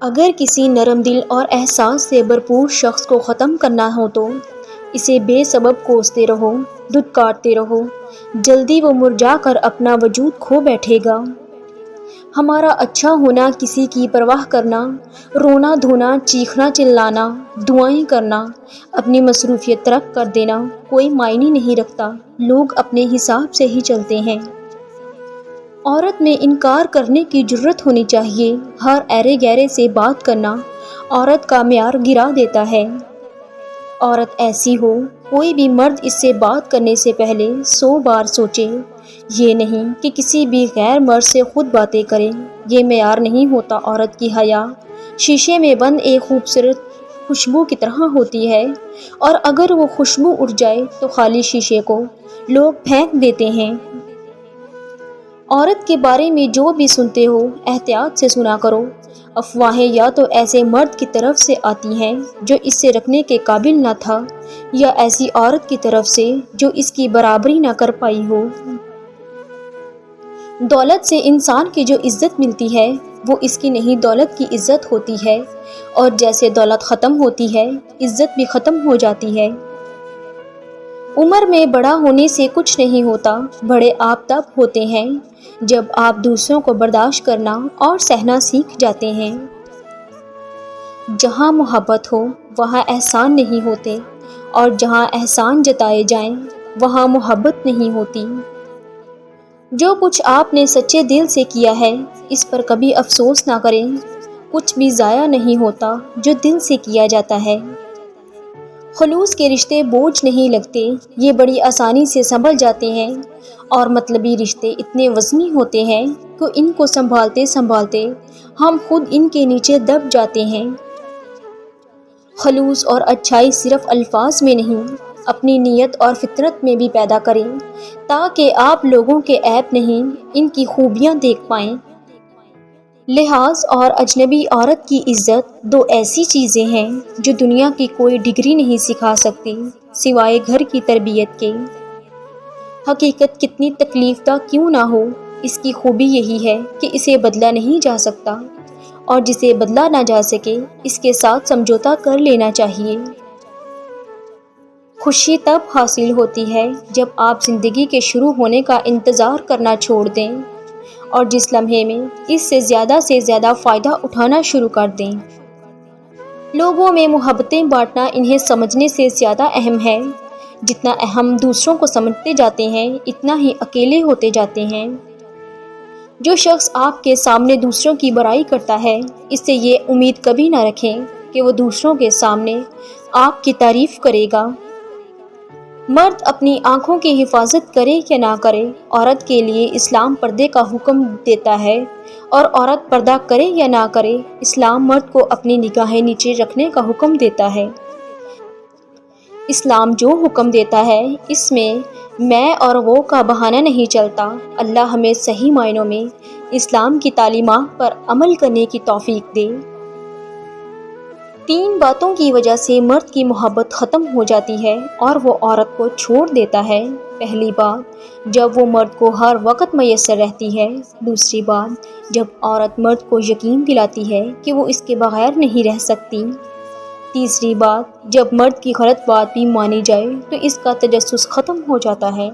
اگر کسی نرم دل اور احساس سے بھرپور شخص کو ختم کرنا ہو تو اسے بے سبب کوستے رہو، دھتکارتے رہو، جلدی وہ مرجھا کر اپنا وجود کھو بیٹھے گا۔ ہمارا اچھا ہونا، کسی کی پرواہ کرنا، رونا دھونا، چیخنا چلانا، دعائیں کرنا، اپنی مصروفیت ترک کر دینا کوئی معنی نہیں رکھتا۔ لوگ اپنے حساب سے ہی چلتے ہیں۔ عورت میں انکار کرنے کی جرت ہونی چاہیے۔ ہر ایرے گیرے سے بات کرنا عورت کا معیار گرا دیتا ہے۔ عورت ایسی ہو، کوئی بھی مرد اس سے بات کرنے سے پہلے 100 بار سوچے۔ یہ نہیں کہ کسی بھی غیر مرد سے خود باتیں کرے۔ یہ معیار نہیں ہوتا۔ عورت کی حیا شیشے میں بند ایک خوبصورت خوشبو کی طرح ہوتی ہے، اور اگر وہ خوشبو اڑ جائے تو خالی شیشے کو لوگ پھینک دیتے ہیں۔ عورت کے بارے میں جو بھی سنتے ہو، احتیاط سے سنا کرو۔ افواہیں یا تو ایسے مرد کی طرف سے آتی ہیں جو اس سے رکھنے کے قابل نہ تھا، یا ایسی عورت کی طرف سے جو اس کی برابری نہ کر پائی ہو۔ دولت سے انسان کی جو عزت ملتی ہے وہ اس کی نہیں، دولت کی عزت ہوتی ہے، اور جیسے دولت ختم ہوتی ہے، عزت بھی ختم ہو جاتی ہے۔ عمر میں بڑا ہونے سے کچھ نہیں ہوتا۔ بڑے آپ تب ہوتے ہیں جب آپ دوسروں کو برداشت کرنا اور سہنا سیکھ جاتے ہیں۔ جہاں محبت ہو وہاں احسان نہیں ہوتے، اور جہاں احسان جتائے جائیں وہاں محبت نہیں ہوتی۔ جو کچھ آپ نے سچے دل سے کیا ہے اس پر کبھی افسوس نہ کریں۔ کچھ بھی ضائع نہیں ہوتا جو دل سے کیا جاتا ہے۔ خلوص کے رشتے بوجھ نہیں لگتے، یہ بڑی آسانی سے سنبھل جاتے ہیں، اور مطلبی رشتے اتنے وزنی ہوتے ہیں کہ ان کو سنبھالتے سنبھالتے ہم خود ان کے نیچے دب جاتے ہیں۔ خلوص اور اچھائی صرف الفاظ میں نہیں، اپنی نیت اور فطرت میں بھی پیدا کریں، تاکہ آپ لوگوں کے عیب نہیں، ان کی خوبیاں دیکھ پائیں۔ لحاظ اور اجنبی عورت کی عزت دو ایسی چیزیں ہیں جو دنیا کی کوئی ڈگری نہیں سکھا سکتی سوائے گھر کی تربیت کے۔ حقیقت کتنی تکلیف دہ کیوں نہ ہو، اس کی خوبی یہی ہے کہ اسے بدلا نہیں جا سکتا، اور جسے بدلا نہ جا سکے اس کے ساتھ سمجھوتا کر لینا چاہیے۔ خوشی تب حاصل ہوتی ہے جب آپ زندگی کے شروع ہونے کا انتظار کرنا چھوڑ دیں، اور جس لمحے میں اس سے زیادہ فائدہ اٹھانا شروع کر دیں۔ لوگوں میں محبتیں بانٹنا انہیں سمجھنے سے زیادہ اہم ہے۔ جتنا اہم دوسروں کو سمجھتے جاتے ہیں اتنا ہی اکیلے ہوتے جاتے ہیں۔ جو شخص آپ کے سامنے دوسروں کی برائی کرتا ہے، اس سے یہ امید کبھی نہ رکھیں کہ وہ دوسروں کے سامنے آپ کی تعریف کرے گا۔ مرد اپنی آنکھوں کی حفاظت کرے یا نہ کرے، عورت کے لیے اسلام پردے کا حکم دیتا ہے، اور عورت پردہ کرے یا نہ کرے، اسلام مرد کو اپنی نگاہیں نیچے رکھنے کا حکم دیتا ہے۔ اسلام جو حکم دیتا ہے اس میں میں اور وہ کا بہانہ نہیں چلتا۔ اللہ ہمیں صحیح معنوں میں اسلام کی تعلیمات پر عمل کرنے کی توفیق دے۔ 3 باتوں کی وجہ سے مرد کی محبت ختم ہو جاتی ہے اور وہ عورت کو چھوڑ دیتا ہے۔ پہلی بات، جب وہ مرد کو ہر وقت میسر رہتی ہے۔ دوسری بات، جب عورت مرد کو یقین دلاتی ہے کہ وہ اس کے بغیر نہیں رہ سکتی۔ تیسری بات، جب مرد کی غلط بات بھی مانی جائے تو اس کا تجسس ختم ہو جاتا ہے۔